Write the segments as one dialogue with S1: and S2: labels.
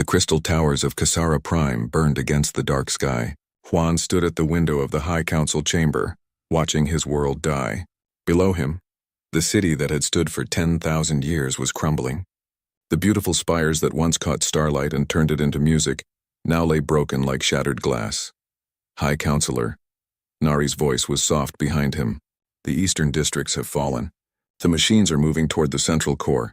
S1: The crystal towers of Kasara Prime burned against the dark sky. Juan stood at the window of the High Council chamber, watching his world die. Below him, the city that had stood for 10,000 years was crumbling. The beautiful spires that once caught starlight and turned it into music now lay broken like shattered glass. High Counselor. Nari's voice was soft behind him. The eastern districts have fallen. The machines are moving toward the central core.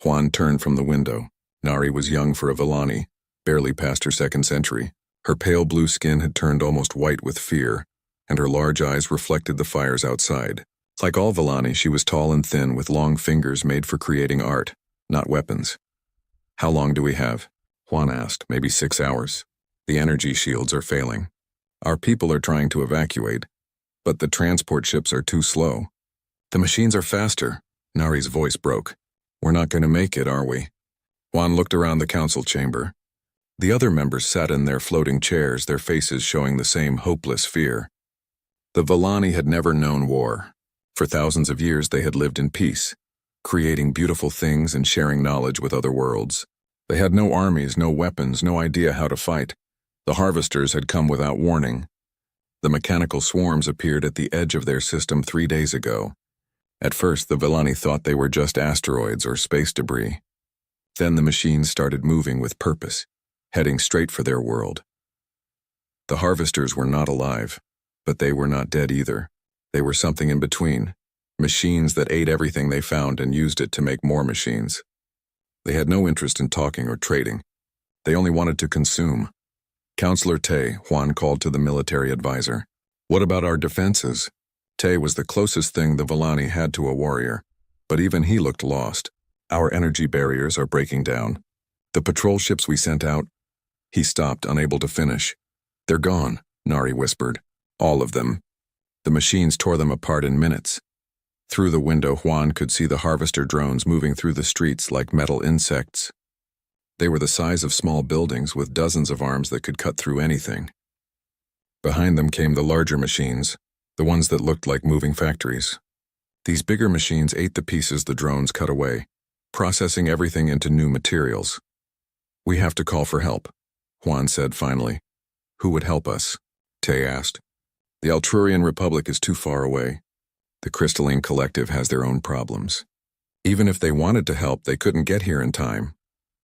S1: Juan turned from the window. Nari was young for a Villani, barely past her second century. Her pale blue skin had turned almost white with fear, and her large eyes reflected the fires outside. Like all Villani, she was tall and thin with long fingers made for creating art, not weapons. "How long do we have?" Juan asked. "Maybe 6 hours. The energy shields are failing. Our people are trying to evacuate, but the transport ships are too slow." "The machines are faster." Nari's voice broke. "We're not going to make it, are we?" Juan looked around the council chamber. The other members sat in their floating chairs, their faces showing the same hopeless fear. The Villani had never known war. For thousands of years they had lived in peace, creating beautiful things and sharing knowledge with other worlds. They had no armies, no weapons, no idea how to fight. The harvesters had come without warning. The mechanical swarms appeared at the edge of their system 3 days ago. At first, the Villani thought they were just asteroids or space debris. Then the machines started moving with purpose, heading straight for their world. The harvesters were not alive, but they were not dead either. They were something in between, machines that ate everything they found and used it to make more machines. They had no interest in talking or trading. They only wanted to consume. "Counselor Tay," Juan called to the military advisor. "What about our defenses?" Tay was the closest thing the Villani had to a warrior, but even he looked lost. "Our energy barriers are breaking down. The patrol ships we sent out..." He stopped, unable to finish. "They're gone," Nari whispered. "All of them." The machines tore them apart in minutes. Through the window, Juan could see the harvester drones moving through the streets like metal insects. They were the size of small buildings with dozens of arms that could cut through anything. Behind them came the larger machines, the ones that looked like moving factories. These bigger machines ate the pieces the drones cut away, processing everything into new materials. "We have to call for help," Juan said finally. "Who would help us?" Tay asked. "The Altrurian Republic is too far away. The Crystalline Collective has their own problems. Even if they wanted to help, they couldn't get here in time."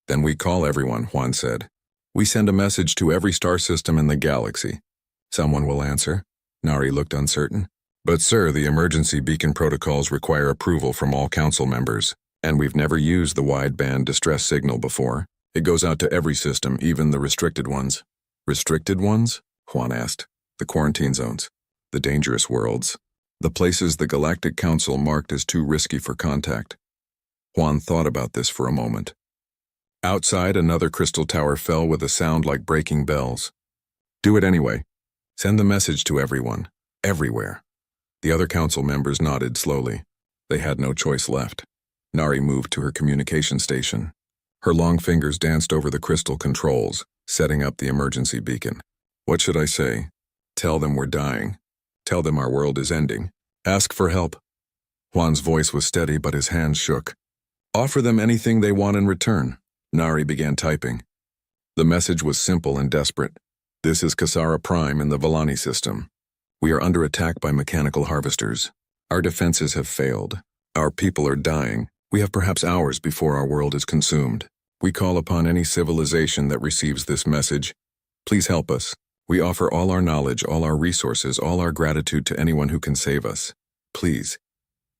S1: "Then we call everyone," Juan said. "We send a message to every star system in the galaxy." "Someone will answer." Nari looked uncertain. "But sir, the emergency beacon protocols require approval from all council members, and we've never used the wideband distress signal before. It goes out to every system, even the restricted ones." "Restricted ones?" Juan asked. "The quarantine zones, the dangerous worlds, the places the Galactic Council marked as too risky for contact." Juan thought about this for a moment. Outside, another crystal tower fell with a sound like breaking bells. "Do it anyway. Send the message to everyone, everywhere." The other council members nodded slowly. They had no choice left. Nari moved to her communication station. Her long fingers danced over the crystal controls, setting up the emergency beacon. "What should I say? Tell them we're dying. Tell them our world is ending. Ask for help." Juan's voice was steady, but his hands shook. "Offer them anything they want in return." Nari began typing. The message was simple and desperate. "This is Kasara Prime in the Villani system. We are under attack by mechanical harvesters. Our defenses have failed. Our people are dying. We have perhaps hours before our world is consumed. We call upon any civilization that receives this message. Please help us. We offer all our knowledge, all our resources, all our gratitude to anyone who can save us. Please.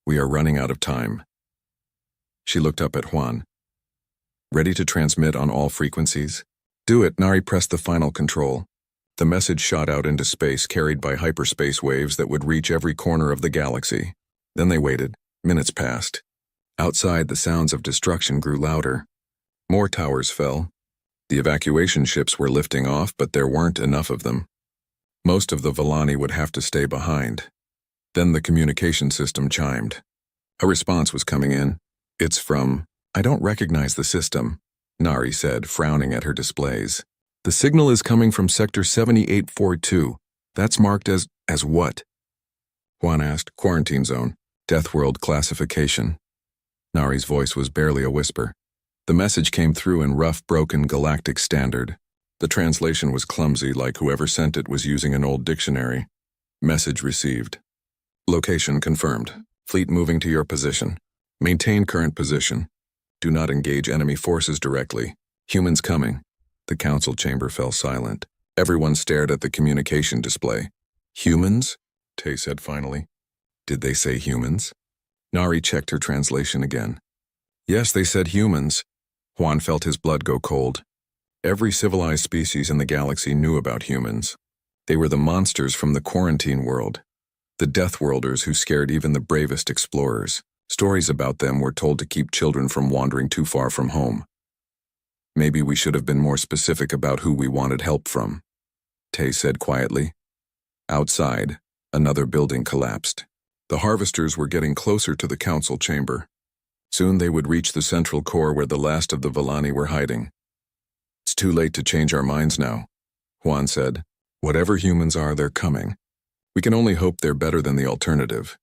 S1: We are running out of time." She looked up at Juan. "Ready to transmit on all frequencies?" "Do it." Nari pressed the final control. The message shot out into space, carried by hyperspace waves that would reach every corner of the galaxy. Then they waited. Minutes passed. Outside, the sounds of destruction grew louder. More towers fell. The evacuation ships were lifting off, but there weren't enough of them. Most of the Villani would have to stay behind. Then the communication system chimed. A response was coming in. "It's from..." "I don't recognize the system," Nari said, frowning at her displays. "The signal is coming from Sector 7842. That's marked as what?" Juan asked. "Quarantine zone. Deathworld classification." Nari's voice was barely a whisper. The message came through in rough, broken galactic standard. The translation was clumsy, like whoever sent it was using an old dictionary. Message received. Location confirmed. Fleet moving to your position. Maintain current position. Do not engage enemy forces directly. Humans coming. The council chamber fell silent. Everyone stared at the communication display. Humans? Tay said finally. Did they say humans? Nari checked her translation again. Yes, they said humans. Juan felt his blood go cold. Every civilized species in the galaxy knew about humans. They were the monsters from the quarantine world. The Deathworlders who scared even the bravest explorers. Stories about them were told to keep children from wandering too far from home. Maybe we should have been more specific about who we wanted help from, Tay said quietly. Outside, another building collapsed. The harvesters were getting closer to the council chamber. Soon they would reach the central core where the last of the Villani were hiding. It's too late to change our minds now, Juan said. Whatever humans are, they're coming. We can only hope they're better than the alternative.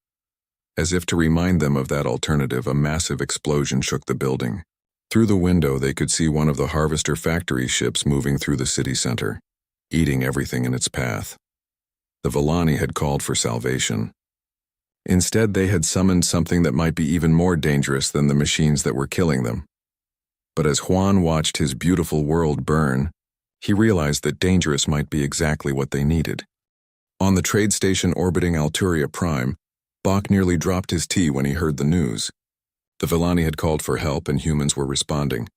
S1: As if to remind them of that alternative, a massive explosion shook the building. Through the window, they could see one of the harvester factory ships moving through the city center, eating everything in its path. The Villani had called for salvation. Instead, they had summoned something that might be even more dangerous than the machines that were killing them. But as Juan watched his beautiful world burn, he realized that dangerous might be exactly what they needed. On the trade station orbiting Alturia Prime, Bach nearly dropped his tea when he heard the news. The Villani had called for help and humans were responding.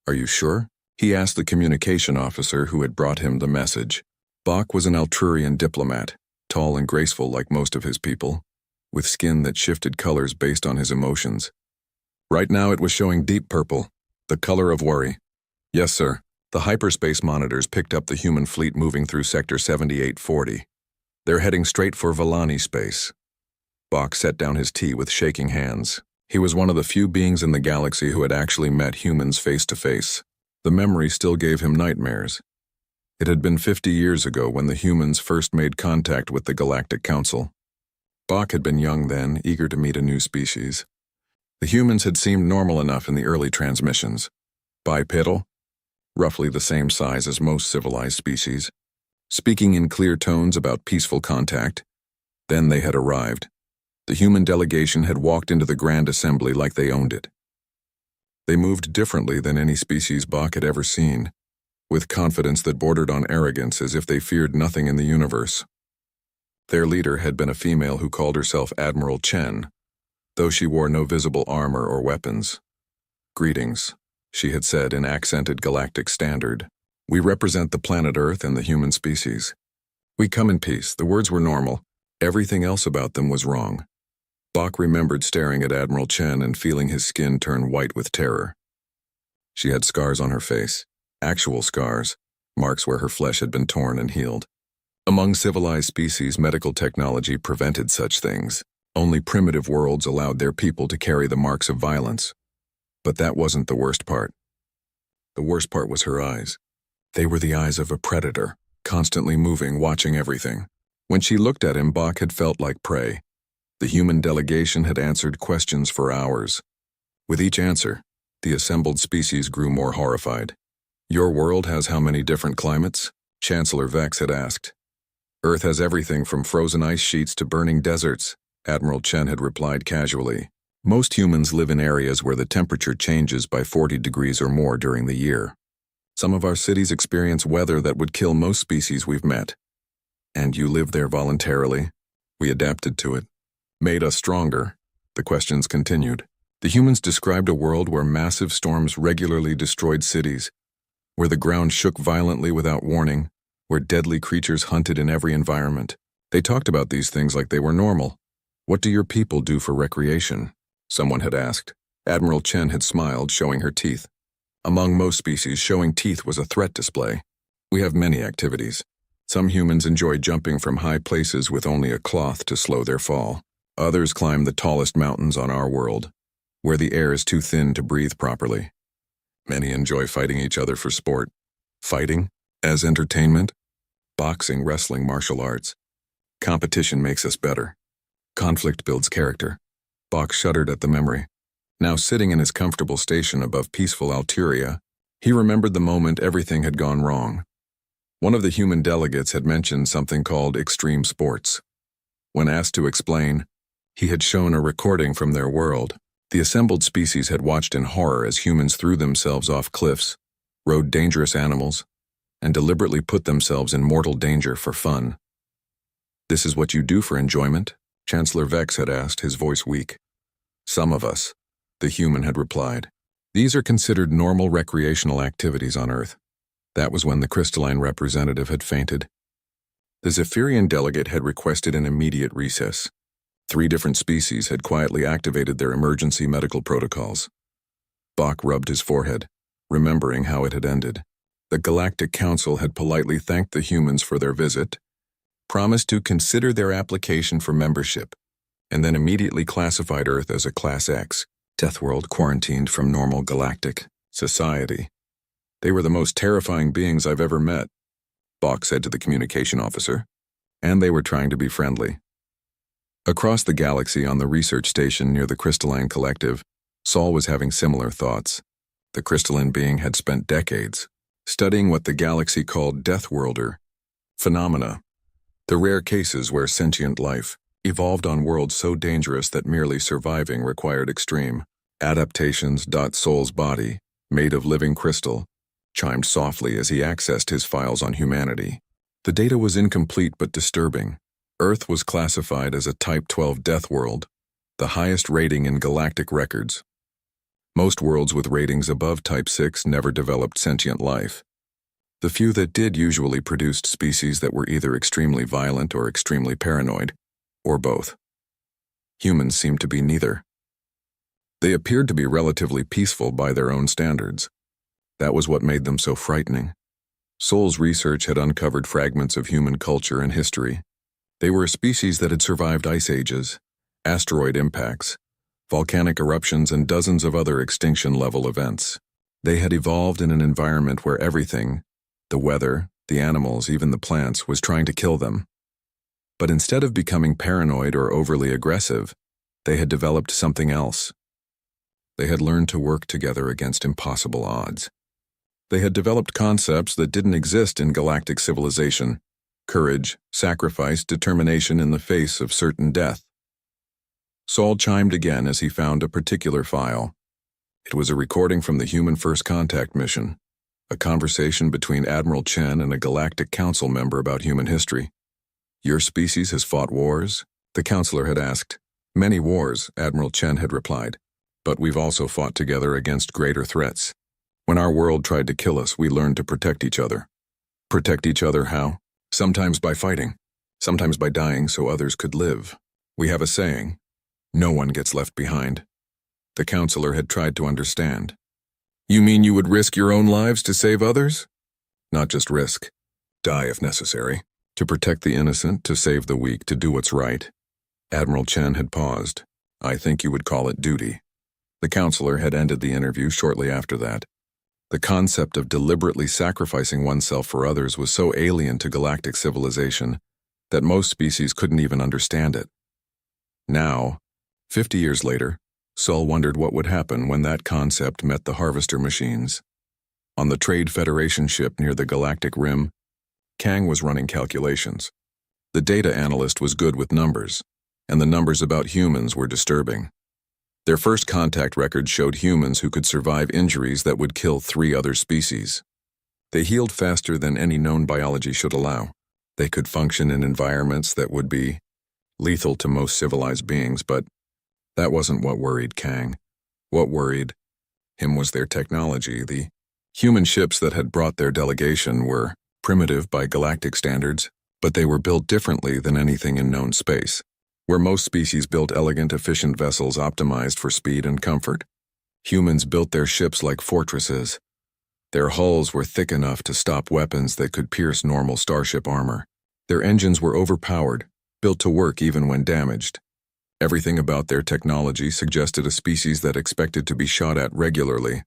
S1: Are you sure? He asked the communication officer who had brought him the message. Bach was an Alturian diplomat, tall and graceful like most of his people, with skin that shifted colors based on his emotions. Right now it was showing deep purple, the color of worry. Yes, sir. The hyperspace monitors picked up the human fleet moving through Sector 7840. They're heading straight for Villani space. Bach set down his tea with shaking hands. He was one of the few beings in the galaxy who had actually met humans face to face. The memory still gave him nightmares. It had been 50 years ago when the humans first made contact with the Galactic Council. Bach had been young then, eager to meet a new species. The humans had seemed normal enough in the early transmissions. Bipedal, roughly the same size as most civilized species, speaking in clear tones about peaceful contact. Then they had arrived. The human delegation had walked into the Grand Assembly like they owned it. They moved differently than any species Bach had ever seen, with confidence that bordered on arrogance as if they feared nothing in the universe. Their leader had been a female who called herself Admiral Chen, though she wore no visible armor or weapons. Greetings, she had said in accented galactic standard. We represent the planet Earth and the human species. We come in peace. The words were normal. Everything else about them was wrong. Bach remembered staring at Admiral Chen and feeling his skin turn white with terror. She had scars on her face, actual scars, marks where her flesh had been torn and healed. Among civilized species, medical technology prevented such things. Only primitive worlds allowed their people to carry the marks of violence. But that wasn't the worst part. The worst part was her eyes. They were the eyes of a predator, constantly moving, watching everything. When she looked at him, Bach had felt like prey. The human delegation had answered questions for hours. With each answer, the assembled species grew more horrified. Your world has how many different climates? Chancellor Vex had asked. Earth has everything from frozen ice sheets to burning deserts, Admiral Chen had replied casually. Most humans live in areas where the temperature changes by 40 degrees or more during the year. Some of our cities experience weather that would kill most species we've met. And you live there voluntarily? We adapted to it. Made us stronger. The questions continued. The humans described a world where massive storms regularly destroyed cities, where the ground shook violently without warning, where deadly creatures hunted in every environment. They talked about these things like they were normal. What do your people do for recreation? Someone had asked. Admiral Chen had smiled, showing her teeth. Among most species, showing teeth was a threat display. We have many activities. Some humans enjoy jumping from high places with only a cloth to slow their fall. Others climb the tallest mountains on our world, where the air is too thin to breathe properly. Many enjoy fighting each other for sport. Fighting? As entertainment? Boxing, wrestling, martial arts. Competition makes us better. Conflict builds character. Bach shuddered at the memory. Now sitting in his comfortable station above peaceful Alteria, he remembered the moment everything had gone wrong. One of the human delegates had mentioned something called extreme sports. When asked to explain, he had shown a recording from their world. The assembled species had watched in horror as humans threw themselves off cliffs, rode dangerous animals, and deliberately put themselves in mortal danger for fun. "This is what you do for enjoyment?" Chancellor Vex had asked, his voice weak. "Some of us," the human had replied. "These are considered normal recreational activities on Earth." That was when the crystalline representative had fainted. The Zephyrian delegate had requested an immediate recess. 3 different species had quietly activated their emergency medical protocols. Bach rubbed his forehead, remembering how it had ended. The Galactic Council had politely thanked the humans for their visit, promised to consider their application for membership, and then immediately classified Earth as a Class X, Deathworld quarantined from normal galactic society. "They were the most terrifying beings I've ever met," Bach said to the communication officer, "and they were trying to be friendly." Across the galaxy on the research station near the Crystalline Collective, Saul was having similar thoughts. The crystalline being had spent decades studying what the galaxy called Deathworlder phenomena, the rare cases where sentient life evolved on worlds so dangerous that merely surviving required extreme adaptations. Saul's body, made of living crystal, chimed softly as he accessed his files on humanity. The data was incomplete but disturbing. Earth was classified as a Type 12 death world, the highest rating in galactic records. Most worlds with ratings above Type 6 never developed sentient life. The few that did usually produced species that were either extremely violent or extremely paranoid, or both. Humans seemed to be neither. They appeared to be relatively peaceful by their own standards. That was what made them so frightening. Sol's research had uncovered fragments of human culture and history. They were a species that had survived ice ages, asteroid impacts, volcanic eruptions, and dozens of other extinction-level events. They had evolved in an environment where everything, the weather, the animals, even the plants, was trying to kill them. But instead of becoming paranoid or overly aggressive, they had developed something else. They had learned to work together against impossible odds. They had developed concepts that didn't exist in galactic civilization: courage, sacrifice, determination in the face of certain death. Saul chimed again as he found a particular file. It was a recording from the Human First Contact mission, a conversation between Admiral Chen and a Galactic Council member about human history. "Your species has fought wars?" the counselor had asked. "Many wars," Admiral Chen had replied, "but we've also fought together against greater threats. When our world tried to kill us, we learned to protect each other." "Protect each other how?" "Sometimes by fighting, sometimes by dying so others could live. We have a saying, 'No one gets left behind.'" The counselor had tried to understand. "You mean you would risk your own lives to save others?" "Not just risk. Die if necessary. To protect the innocent, to save the weak, to do what's right." Admiral Chen had paused. "I think you would call it duty." The counselor had ended the interview shortly after that. The concept of deliberately sacrificing oneself for others was so alien to galactic civilization that most species couldn't even understand it. Now, 50 years later, Saul wondered what would happen when that concept met the harvester machines. On the Trade Federation ship near the galactic rim, Kang was running calculations. The data analyst was good with numbers, and the numbers about humans were disturbing. Their first contact record showed humans who could survive injuries that would kill 3 other species. They healed faster than any known biology should allow. They could function in environments that would be lethal to most civilized beings, but that wasn't what worried Kang. What worried him was their technology. The human ships that had brought their delegation were primitive by galactic standards, but they were built differently than anything in known space. Where most species built elegant, efficient vessels optimized for speed and comfort, humans built their ships like fortresses. Their hulls were thick enough to stop weapons that could pierce normal starship armor. Their engines were overpowered, built to work even when damaged. Everything about their technology suggested a species that expected to be shot at regularly.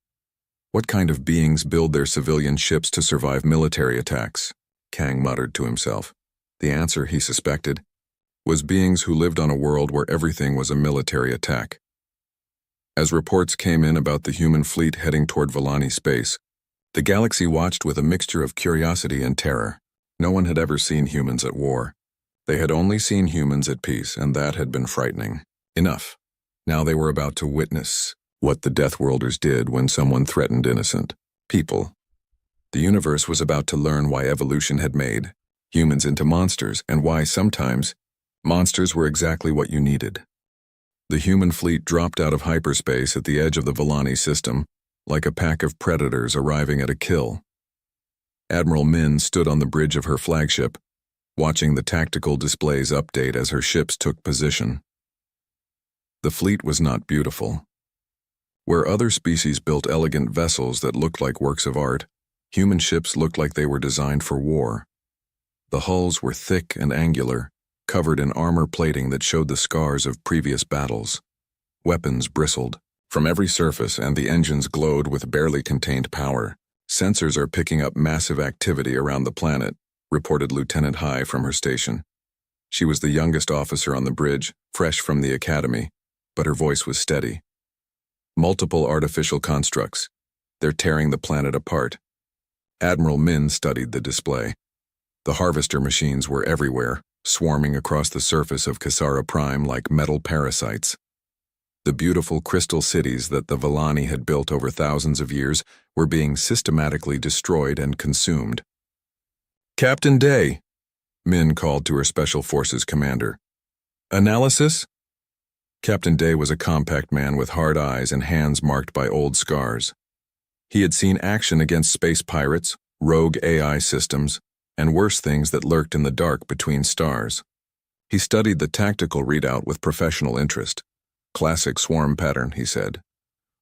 S1: What kind of beings build their civilian ships to survive military attacks? Kang muttered to himself. The answer, he suspected, was beings who lived on a world where everything was a military attack. As reports came in about the human fleet heading toward Volani space, the galaxy watched with a mixture of curiosity and terror. No one had ever seen humans at war. They had only seen humans at peace, and that had been frightening. Enough. Now they were about to witness what the Deathworlders did when someone threatened innocent people. The universe was about to learn why evolution had made humans into monsters, and why sometimes monsters were exactly what you needed. The human fleet dropped out of hyperspace at the edge of the Volani system, like a pack of predators arriving at a kill. Admiral Min stood on the bridge of her flagship, watching the tactical displays update as her ships took position. The fleet was not beautiful. Where other species built elegant vessels that looked like works of art, human ships looked like they were designed for war. The hulls were thick and angular, covered in armor plating that showed the scars of previous battles. Weapons bristled from every surface, and the engines glowed with barely contained power. Sensors are picking up massive activity around the planet, reported Lieutenant High from her station. She was the youngest officer on the bridge, fresh from the academy, but her voice was steady. Multiple artificial constructs. They're tearing the planet apart. Admiral Min studied the display. The harvester machines were everywhere, swarming across the surface of Kasara Prime like metal parasites. The beautiful crystal cities that the Volani had built over thousands of years were being systematically destroyed and consumed. "Captain Day," Min called to her Special Forces commander. "Analysis?" Captain Day was a compact man with hard eyes and hands marked by old scars. He had seen action against space pirates, rogue AI systems, and worse things that lurked in the dark between stars. He studied the tactical readout with professional interest. "Classic swarm pattern," he said.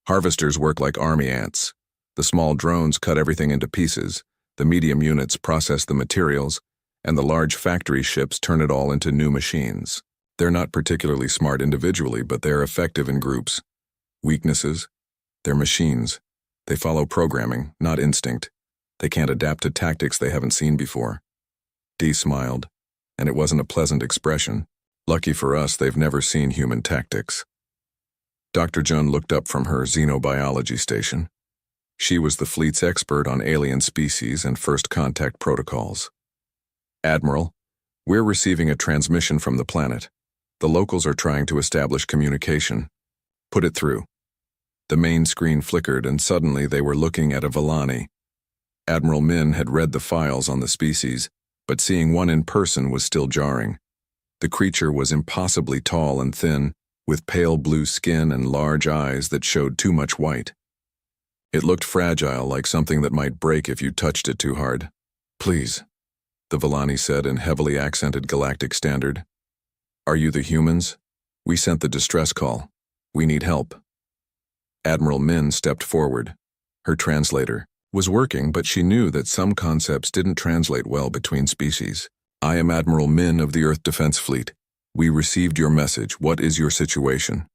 S1: "Harvesters work like army ants. The small drones cut everything into pieces, the medium units process the materials, and the large factory ships turn it all into new machines. They're not particularly smart individually, but they're effective in groups. Weaknesses? They're machines. They follow programming, not instinct. They can't adapt to tactics they haven't seen before." Dee smiled, and it wasn't a pleasant expression. "Lucky for us, they've never seen human tactics." Dr. Jun looked up from her xenobiology station. She was the fleet's expert on alien species and first contact protocols. "Admiral, we're receiving a transmission from the planet. The locals are trying to establish communication. Put it through." The main screen flickered, and suddenly they were looking at a Volani. Admiral Min had read the files on the species, but seeing one in person was still jarring. The creature was impossibly tall and thin, with pale blue skin and large eyes that showed too much white. It looked fragile, like something that might break if you touched it too hard. "Please," the Volani said in heavily accented galactic standard. "Are you the humans? We sent the distress call. We need help." Admiral Min stepped forward. Her translator was working, but she knew that some concepts didn't translate well between species. "I am Admiral Min of the Earth Defense Fleet. We received your message. What is your situation?"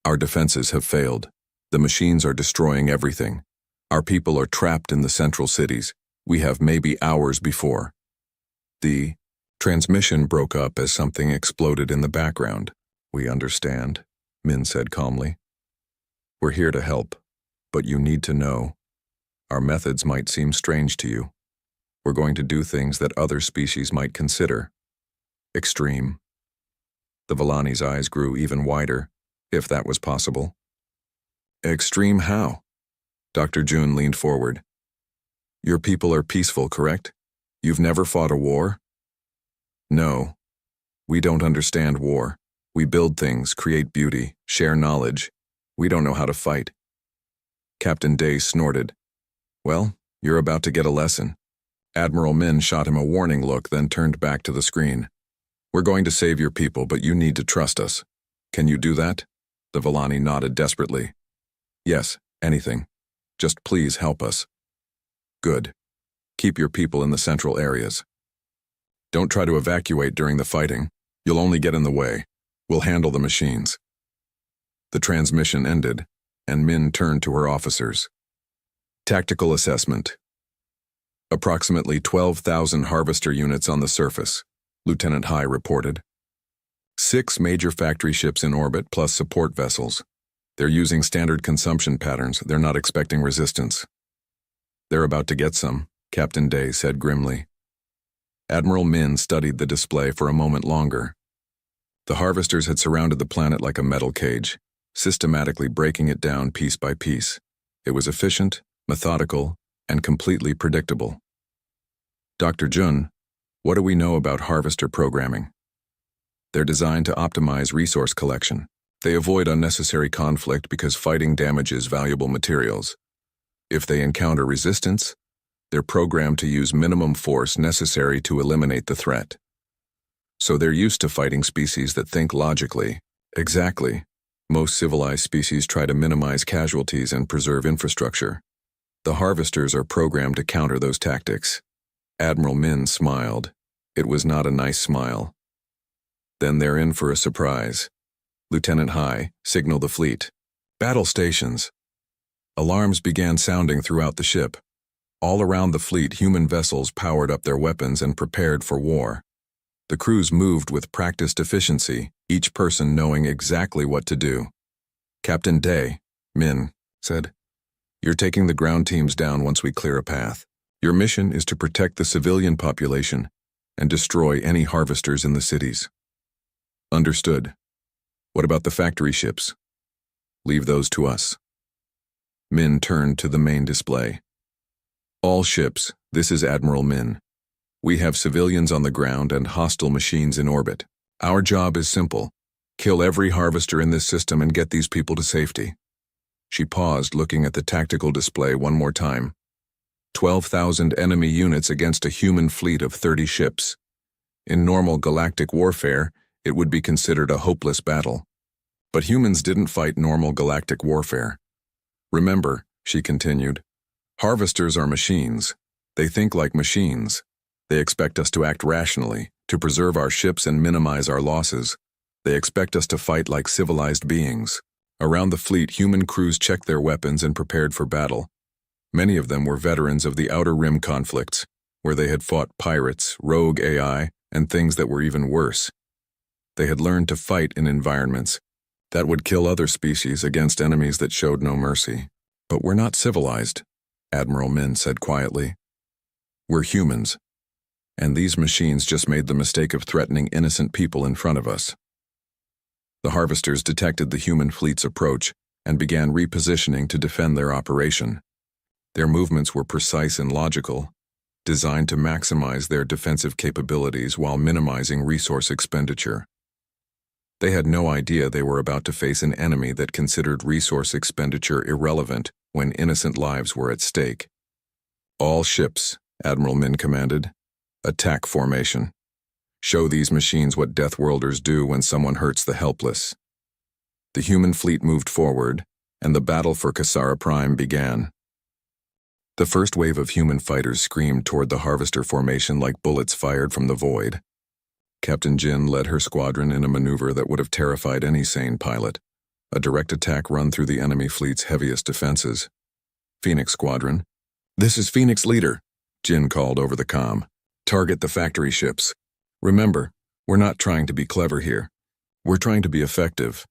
S1: "Our defenses have failed. The machines are destroying everything. Our people are trapped in the central cities. We have maybe hours before." The transmission broke up as something exploded in the background. "We understand," Min said calmly. "We're here to help, but you need to know. Our methods might seem strange to you. We're going to do things that other species might consider extreme." The Volani's eyes grew even wider, if that was possible. "Extreme how?" Dr. Jun leaned forward. "Your people are peaceful, correct? You've never fought a war?" "No. We don't understand war. We build things, create beauty, share knowledge. We don't know how to fight." Captain Day snorted. "Well, you're about to get a lesson." Admiral Min shot him a warning look, then turned back to the screen. "We're going to save your people, but you need to trust us. Can you do that?" The Volani nodded desperately. "Yes, anything. Just please help us." "Good. Keep your people in the central areas. Don't try to evacuate during the fighting. You'll only get in the way. We'll handle the machines." The transmission ended, and Min turned to her officers. "Tactical assessment. Approximately 12,000 harvester units on the surface," Lieutenant High reported. 6 major factory ships in orbit plus support vessels. They're using standard consumption patterns. They're not expecting resistance. They're about to get some, Captain Day said grimly. Admiral Min studied the display for a moment longer. The harvesters had surrounded the planet like a metal cage, systematically breaking it down piece by piece. It was efficient, methodical, and completely predictable. Dr. Jun, what do we know about harvester programming? They're designed to optimize resource collection. They avoid unnecessary conflict because fighting damages valuable materials. If they encounter resistance, they're programmed to use minimum force necessary to eliminate the threat. So they're used to fighting species that think logically. Exactly. Most civilized species try to minimize casualties and preserve infrastructure. The harvesters are programmed to counter those tactics. Admiral Min smiled. It was not a nice smile. Then they're in for a surprise. Lieutenant Hai, signal the fleet. Battle stations. Alarms began sounding throughout the ship. All around the fleet, human vessels powered up their weapons and prepared for war. The crews moved with practiced efficiency, each person knowing exactly what to do. Captain Day, Min, said, "You're taking the ground teams down once we clear a path. Your mission is to protect the civilian population and destroy any harvesters in the cities." Understood. What about the factory ships? Leave those to us. Min turned to the main display. All ships, this is Admiral Min. We have civilians on the ground and hostile machines in orbit. Our job is simple. Kill every harvester in this system and get these people to safety. She paused, looking at the tactical display one more time. 12,000 enemy units against a human fleet of 30 ships. In normal galactic warfare, it would be considered a hopeless battle. But humans didn't fight normal galactic warfare. Remember, she continued, harvesters are machines. They think like machines. They expect us to act rationally, to preserve our ships and minimize our losses. They expect us to fight like civilized beings. Around the fleet, human crews checked their weapons and prepared for battle. Many of them were veterans of the Outer Rim conflicts, where they had fought pirates, rogue AI, and things that were even worse. They had learned to fight in environments that would kill other species against enemies that showed no mercy. But we're not civilized, Admiral Min said quietly. We're humans. And these machines just made the mistake of threatening innocent people in front of us. The harvesters detected the human fleet's approach and began repositioning to defend their operation. Their movements were precise and logical, designed to maximize their defensive capabilities while minimizing resource expenditure. They had no idea they were about to face an enemy that considered resource expenditure irrelevant when innocent lives were at stake. All ships, Admiral Min commanded. Attack formation. Show these machines what Deathworlders do when someone hurts the helpless. The human fleet moved forward, and the battle for Kasara Prime began. The first wave of human fighters screamed toward the harvester formation like bullets fired from the void. Captain Jin led her squadron in a maneuver that would have terrified any sane pilot, a direct attack run through the enemy fleet's heaviest defenses. Phoenix Squadron. This is Phoenix Leader, Jin called over the comm. Target the factory ships. Remember, we're not trying to be clever here. We're trying to be effective.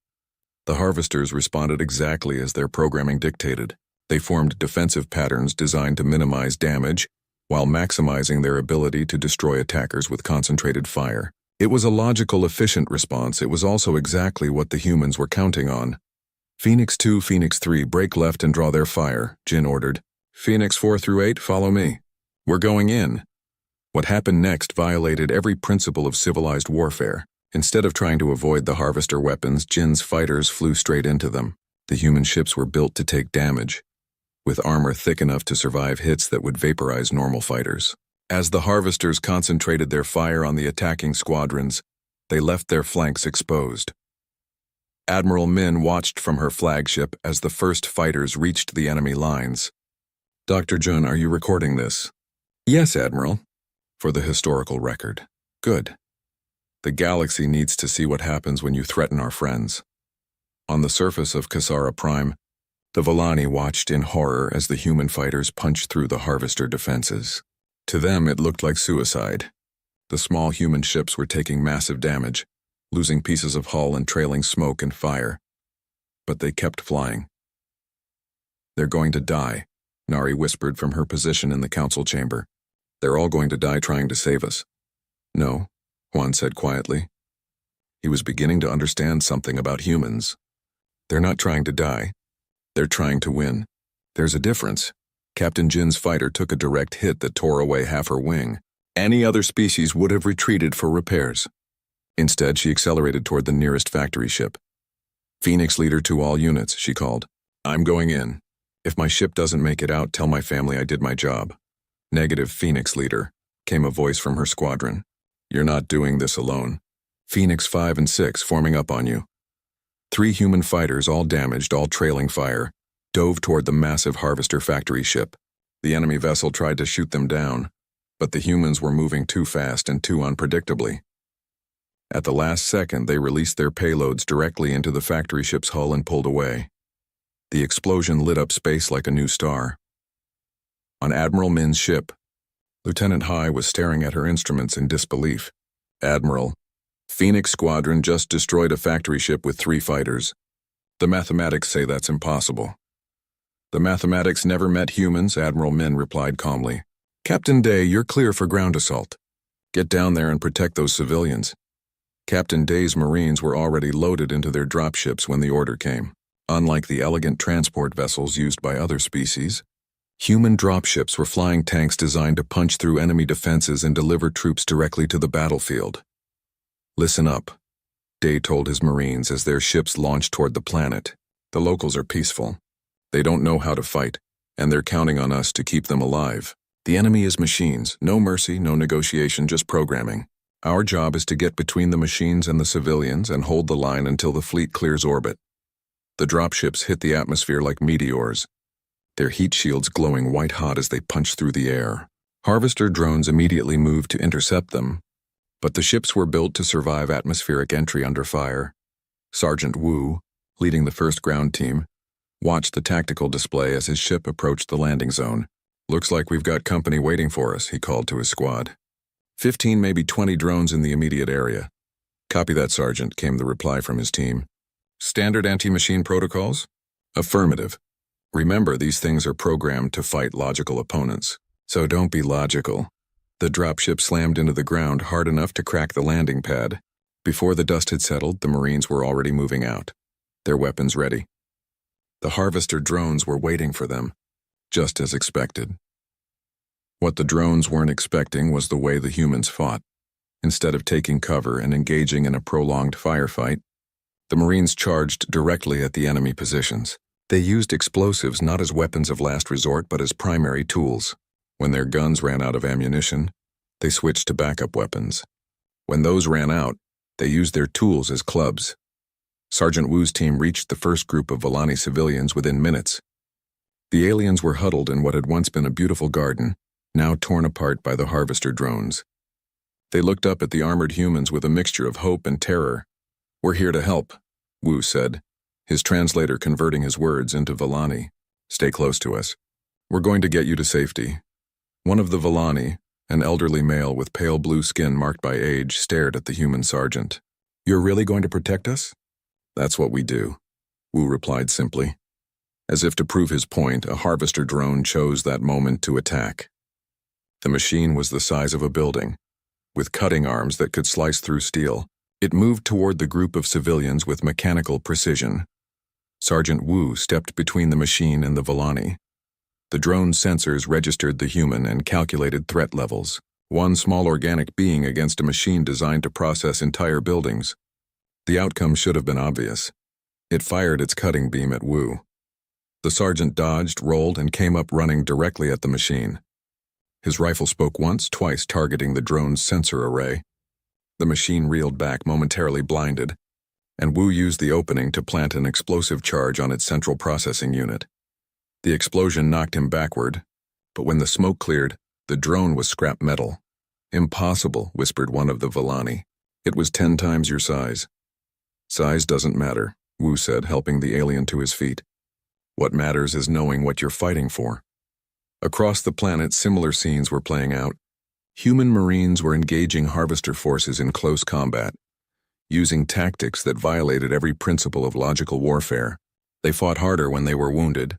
S1: The harvesters responded exactly as their programming dictated. They formed defensive patterns designed to minimize damage while maximizing their ability to destroy attackers with concentrated fire. It was a logical, efficient response. It was also exactly what the humans were counting on. Phoenix 2, Phoenix 3, break left and draw their fire, Jin ordered. Phoenix 4 through 8, follow me. We're going in. What happened next violated every principle of civilized warfare. Instead of trying to avoid the harvester weapons, Jin's fighters flew straight into them. The human ships were built to take damage, with armor thick enough to survive hits that would vaporize normal fighters. As the harvesters concentrated their fire on the attacking squadrons, they left their flanks exposed. Admiral Min watched from her flagship as the first fighters reached the enemy lines. Dr. Jun, are you recording this? Yes, Admiral. For the historical record. Good. The galaxy needs to see what happens when you threaten our friends. On the surface of Kasara Prime, the Villani watched in horror as the human fighters punched through the harvester defenses. To them, it looked like suicide. The small human ships were taking massive damage, losing pieces of hull and trailing smoke and fire. but they kept flying. "They're going to die," Nari whispered from her position in the council chamber. "They're all going to die trying to save us." "No," Juan said quietly. He was beginning to understand something about humans. "They're not trying to die. They're trying to win. There's a difference." Captain Jin's fighter took a direct hit that tore away half her wing. Any other species would have retreated for repairs. Instead, she accelerated toward the nearest factory ship. "Phoenix Leader to all units," she called. "I'm going in. If my ship doesn't make it out, tell my family I did my job." "Negative, Phoenix Leader," came a voice from her squadron. "You're not doing this alone. Phoenix 5 and 6 forming up on you." 3 human fighters, all damaged, all trailing fire, dove toward the massive Harvester factory ship. The enemy vessel tried to shoot them down, but the humans were moving too fast and too unpredictably. At the last second, they released their payloads directly into the factory ship's hull and pulled away. The explosion lit up space like a new star. On Admiral Min's ship, Lieutenant Hai was staring at her instruments in disbelief. "Admiral, Phoenix Squadron just destroyed a factory ship with 3 fighters. The mathematics say that's impossible." "The mathematics never met humans," Admiral Min replied calmly. "Captain Day, you're clear for ground assault. Get down there and protect those civilians." Captain Day's Marines were already loaded into their dropships when the order came. Unlike the elegant transport vessels used by other species, human dropships were flying tanks designed to punch through enemy defenses and deliver troops directly to the battlefield. "Listen up," Day told his Marines as their ships launched toward the planet. "The locals are peaceful. They don't know how to fight, and they're counting on us to keep them alive. The enemy is machines, no mercy, no negotiation, just programming. Our job is to get between the machines and the civilians and hold the line until the fleet clears orbit." The dropships hit the atmosphere like meteors, their heat shields glowing white-hot as they punched through the air. Harvester drones immediately moved to intercept them, but the ships were built to survive atmospheric entry under fire. Sergeant Wu, leading the first ground team, watched the tactical display as his ship approached the landing zone. "Looks like we've got company waiting for us," he called to his squad. 15, maybe 20 drones in the immediate area." "Copy that, Sergeant," came the reply from his team. "Standard anti-machine protocols?" "Affirmative. Remember, these things are programmed to fight logical opponents, so don't be logical." The dropship slammed into the ground hard enough to crack the landing pad. Before the dust had settled, the Marines were already moving out, their weapons ready. The Harvester drones were waiting for them, just as expected. What the drones weren't expecting was the way the humans fought. Instead of taking cover and engaging in a prolonged firefight, the Marines charged directly at the enemy positions. They used explosives not as weapons of last resort but as primary tools. When their guns ran out of ammunition, they switched to backup weapons. When those ran out, they used their tools as clubs. Sergeant Wu's team reached the first group of Volani civilians within minutes. The aliens were huddled in what had once been a beautiful garden, now torn apart by the Harvester drones. They looked up at the armored humans with a mixture of hope and terror. "We're here to help," Wu said, his translator converting his words into Volani. "Stay close to us. We're going to get you to safety." One of the Volani, an elderly male with pale blue skin marked by age, stared at the human sergeant. "You're really going to protect us?" "That's what we do," Wu replied simply. As if to prove his point, a Harvester drone chose that moment to attack. The machine was the size of a building, with cutting arms that could slice through steel. It moved toward the group of civilians with mechanical precision. Sergeant Wu stepped between the machine and the Volani. The drone's sensors registered the human and calculated threat levels. One small organic being against a machine designed to process entire buildings. The outcome should have been obvious. It fired its cutting beam at Wu. The sergeant dodged, rolled, and came up running directly at the machine. His rifle spoke once, twice, targeting the drone's sensor array. The machine reeled back, momentarily blinded, and Wu used the opening to plant an explosive charge on its central processing unit. The explosion knocked him backward, but when the smoke cleared, the drone was scrap metal. "Impossible," whispered one of the Volani. "It was 10 times your size." "Size doesn't matter," Wu said, helping the alien to his feet. "What matters is knowing what you're fighting for." Across the planet, similar scenes were playing out. Human Marines were engaging Harvester forces in close combat, using tactics that violated every principle of logical warfare. They fought harder when they were wounded,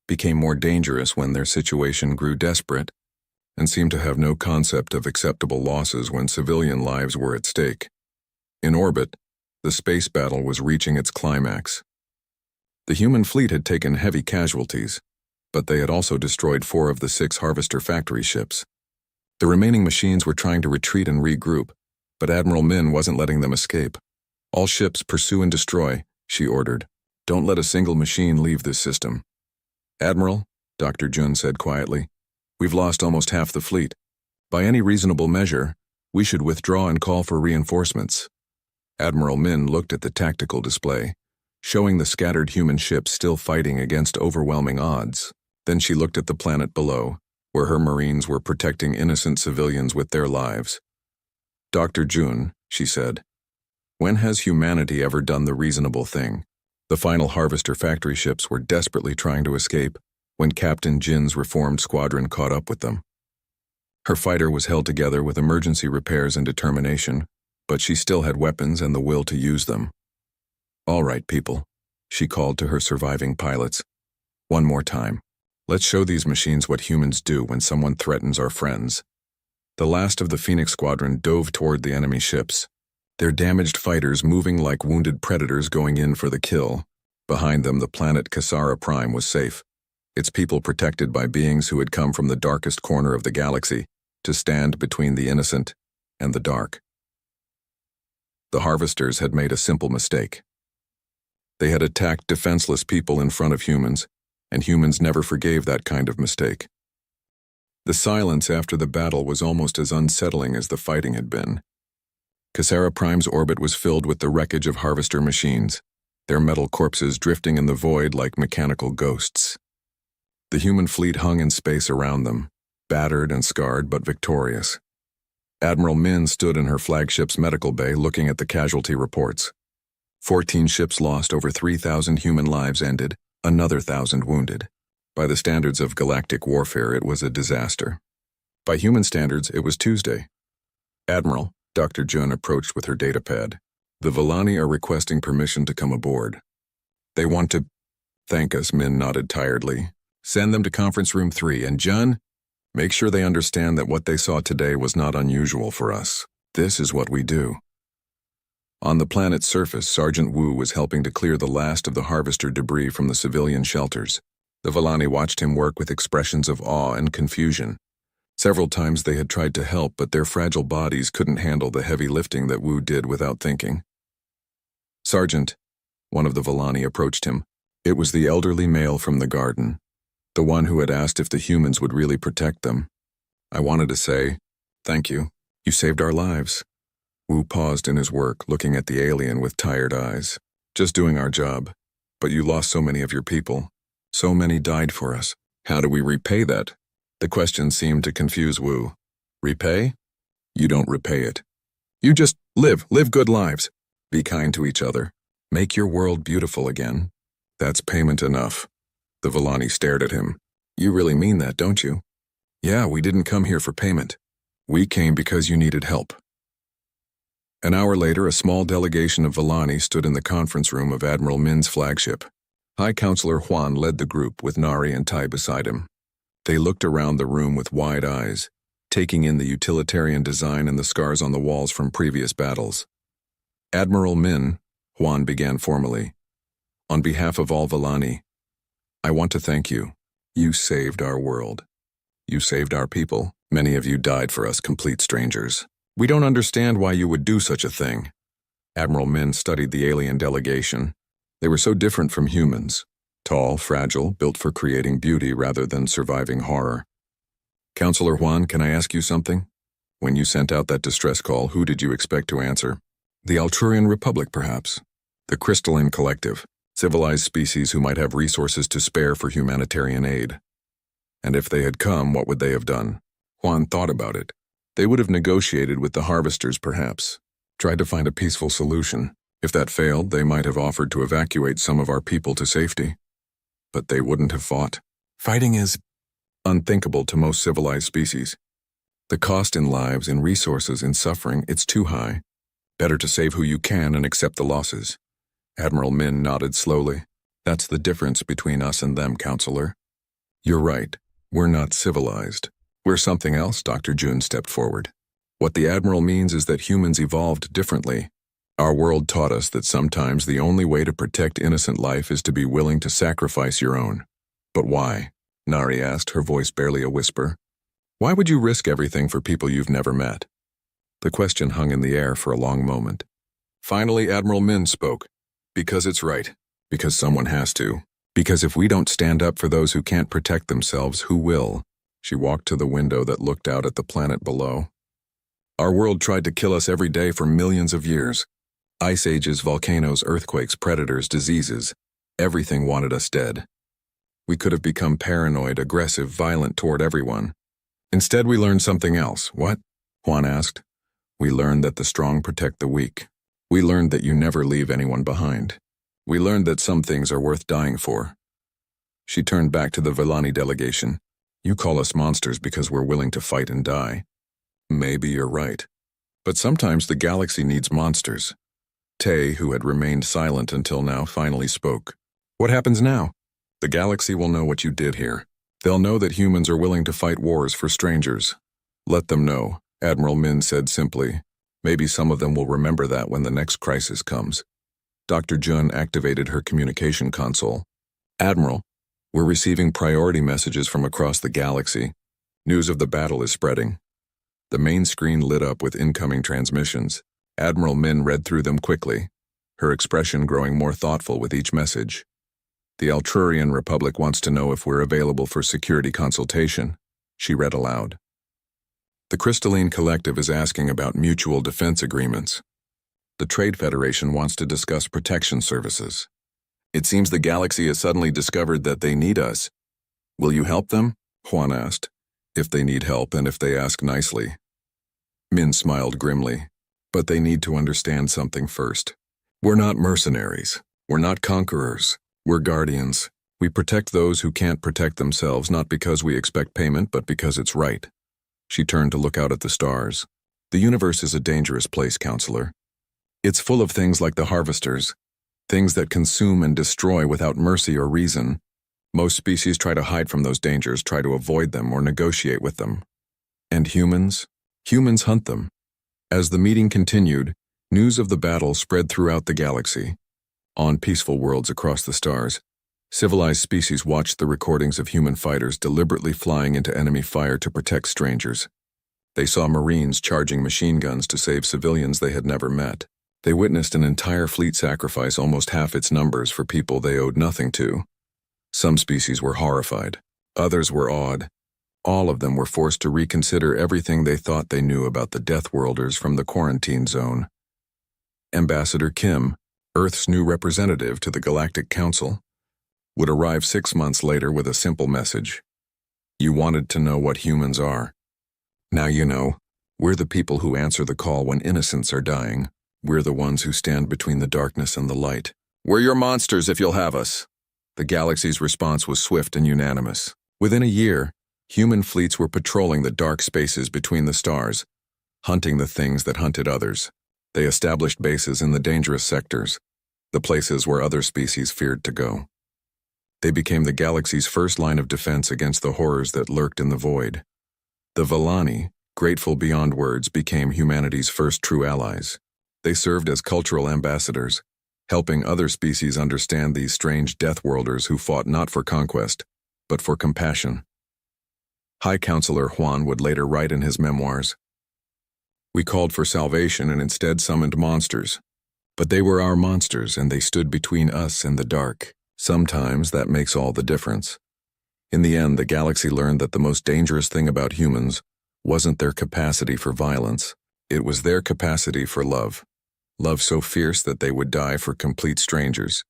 S1: became more dangerous when their situation grew desperate, and seemed to have no concept of acceptable losses when civilian lives were at stake. In orbit, the space battle was reaching its climax. The human fleet had taken heavy casualties, but they had also destroyed 4 of the 6 Harvester factory ships. The remaining machines were trying to retreat and regroup, but Admiral Min wasn't letting them escape. "All ships pursue and destroy," she ordered. "Don't let a single machine leave this system." "Admiral," Dr. Jun said quietly, "we've lost almost half the fleet. By any reasonable measure, we should withdraw and call for reinforcements." Admiral Min looked at the tactical display, showing the scattered human ships still fighting against overwhelming odds. Then she looked at the planet below, where her Marines were protecting innocent civilians with their lives. "Dr. Jun," she said, "when has humanity ever done the reasonable thing?" The final Harvester factory ships were desperately trying to escape when Captain Jin's reformed squadron caught up with them. Her fighter was held together with emergency repairs and determination, but she still had weapons and the will to use them. "All right, people," she called to her surviving pilots. "One more time. Let's show these machines what humans do when someone threatens our friends." The last of the Phoenix Squadron dove toward the enemy ships, their damaged fighters moving like wounded predators going in for the kill. Behind them, the planet Kasara Prime was safe, its people protected by beings who had come from the darkest corner of the galaxy to stand between the innocent and the dark. The Harvesters had made a simple mistake. They had attacked defenseless people in front of humans, and humans never forgave that kind of mistake. The silence after the battle was almost as unsettling as the fighting had been. Kasara Prime's orbit was filled with the wreckage of Harvester machines, their metal corpses drifting in the void like mechanical ghosts. The human fleet hung in space around them, battered and scarred but victorious. Admiral Min stood in her flagship's medical bay looking at the casualty reports. 14 ships lost, over 3,000 human lives ended, another 1,000 wounded. By the standards of galactic warfare, it was a disaster. By human standards, it was Tuesday. "Admiral," Dr. Jun approached with her datapad, "the Villani are requesting permission to come aboard. They want to thank us," Min nodded tiredly. "Send them to conference room 3, and Jun, make sure they understand that what they saw today was not unusual for us. This is what we do." On the planet's surface, Sergeant Wu was helping to clear the last of the Harvester debris from the civilian shelters. The Villani watched him work with expressions of awe and confusion. Several times they had tried to help, but their fragile bodies couldn't handle the heavy lifting that Wu did without thinking. "Sergeant," one of the Villani approached him. It was the elderly male from the garden, the one who had asked if the humans would really protect them. "I wanted to say, thank you. You saved our lives." Wu paused in his work, looking at the alien with tired eyes. "Just doing our job. But you lost so many of your people. So many died for us. How do we repay that?" The question seemed to confuse Wu. "Repay? You don't repay it. You just live good lives. Be kind to each other. Make your world beautiful again. That's payment enough." The Villani stared at him. "You really mean that, don't you?" "Yeah, we didn't come here for payment. We came because you needed help." An hour later, a small delegation of Villani stood in the conference room of Admiral Min's flagship. High Counselor Huan led the group with Nari and Tai beside him. They looked around the room with wide eyes, taking in the utilitarian design and the scars on the walls from previous battles. "Admiral Min," Huan began formally, "on behalf of all Villani, I want to thank you. You saved our world. You saved our people. Many of you died for us, complete strangers. We don't understand why you would do such a thing." Admiral Min studied the alien delegation. They were so different from humans. Tall, fragile, built for creating beauty rather than surviving horror. "Counselor Huan, can I ask you something? When you sent out that distress call, who did you expect to answer? The Alturian Republic, perhaps? The Crystalline Collective, civilized species who might have resources to spare for humanitarian aid. And if they had come, what would they have done?" Huan thought about it. They would have negotiated with the Harvesters, perhaps. Tried to find a peaceful solution. If that failed, they might have offered to evacuate some of our people to safety. But they wouldn't have fought. Fighting is unthinkable to most civilized species. The cost in lives, in resources, in suffering, it's too high. Better to save who you can and accept the losses. Admiral Min nodded slowly. That's the difference between us and them, counselor. You're right. We're not civilized. We're something else, Dr. June stepped forward. What the Admiral means is that humans evolved differently. Our world taught us that sometimes the only way to protect innocent life is to be willing to sacrifice your own. But why? Nari asked, her voice barely a whisper. Why would you risk everything for people you've never met? The question hung in the air for a long moment. Finally, Admiral Min spoke. Because it's right. Because someone has to. Because if we don't stand up for those who can't protect themselves, who will? She walked to the window that looked out at the planet below. Our world tried to kill us every day for millions of years. Ice ages, volcanoes, earthquakes, predators, diseases. Everything wanted us dead. We could have become paranoid, aggressive, violent toward everyone. Instead, we learned something else. What? Juan asked. We learned that the strong protect the weak. We learned that you never leave anyone behind. We learned that some things are worth dying for. She turned back to the Villani delegation. You call us monsters because we're willing to fight and die. Maybe you're right. But sometimes the galaxy needs monsters. Tay, who had remained silent until now, finally spoke. What happens now? The galaxy will know what you did here. They'll know that humans are willing to fight wars for strangers. Let them know, Admiral Min said simply. Maybe some of them will remember that when the next crisis comes. Dr. Jun activated her communication console. Admiral, we're receiving priority messages from across the galaxy. News of the battle is spreading. The main screen lit up with incoming transmissions. Admiral Min read through them quickly, her expression growing more thoughtful with each message. The Altrurian Republic wants to know if we're available for security consultation, she read aloud. The Crystalline Collective is asking about mutual defense agreements. The Trade Federation wants to discuss protection services. It seems the galaxy has suddenly discovered that they need us. Will you help them? Juan asked. If they need help and if they ask nicely. Min smiled grimly. But they need to understand something first. We're not mercenaries. We're not conquerors. We're guardians. We protect those who can't protect themselves, not because we expect payment, but because it's right. She turned to look out at the stars. The universe is a dangerous place, counselor. It's full of things like the harvesters, things that consume and destroy without mercy or reason. Most species try to hide from those dangers, try to avoid them or negotiate with them. And humans? Humans hunt them. As the meeting continued, news of the battle spread throughout the galaxy. On peaceful worlds across the stars, civilized species watched the recordings of human fighters deliberately flying into enemy fire to protect strangers. They saw Marines charging machine guns to save civilians they had never met. They witnessed an entire fleet sacrifice almost half its numbers for people they owed nothing to. Some species were horrified. Others were awed. All of them were forced to reconsider everything they thought they knew about the Deathworlders from the quarantine zone. Ambassador Kim, Earth's new representative to the Galactic Council, would arrive 6 months later with a simple message. You wanted to know what humans are. Now you know. We're the people who answer the call when innocents are dying. We're the ones who stand between the darkness and the light. We're your monsters if you'll have us. The galaxy's response was swift and unanimous. Within a year, human fleets were patrolling the dark spaces between the stars, hunting the things that hunted others. They established bases in the dangerous sectors, the places where other species feared to go. They became the galaxy's first line of defense against the horrors that lurked in the void. The Villani, grateful beyond words, became humanity's first true allies. They served as cultural ambassadors, helping other species understand these strange Deathworlders who fought not for conquest, but for compassion. High Counselor Juan would later write in his memoirs, "We called for salvation and instead summoned monsters. But they were our monsters and they stood between us and the dark. Sometimes that makes all the difference." In the end, the galaxy learned that the most dangerous thing about humans wasn't their capacity for violence. It was their capacity for love. Love so fierce that they would die for complete strangers.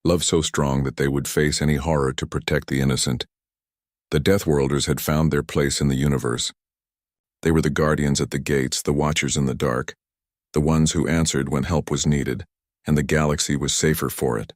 S1: Love so strong that they would face any horror to protect the innocent. The Deathworlders had found their place in the universe. They were the guardians at the gates, the watchers in the dark, the ones who answered when help was needed, and the galaxy was safer for it.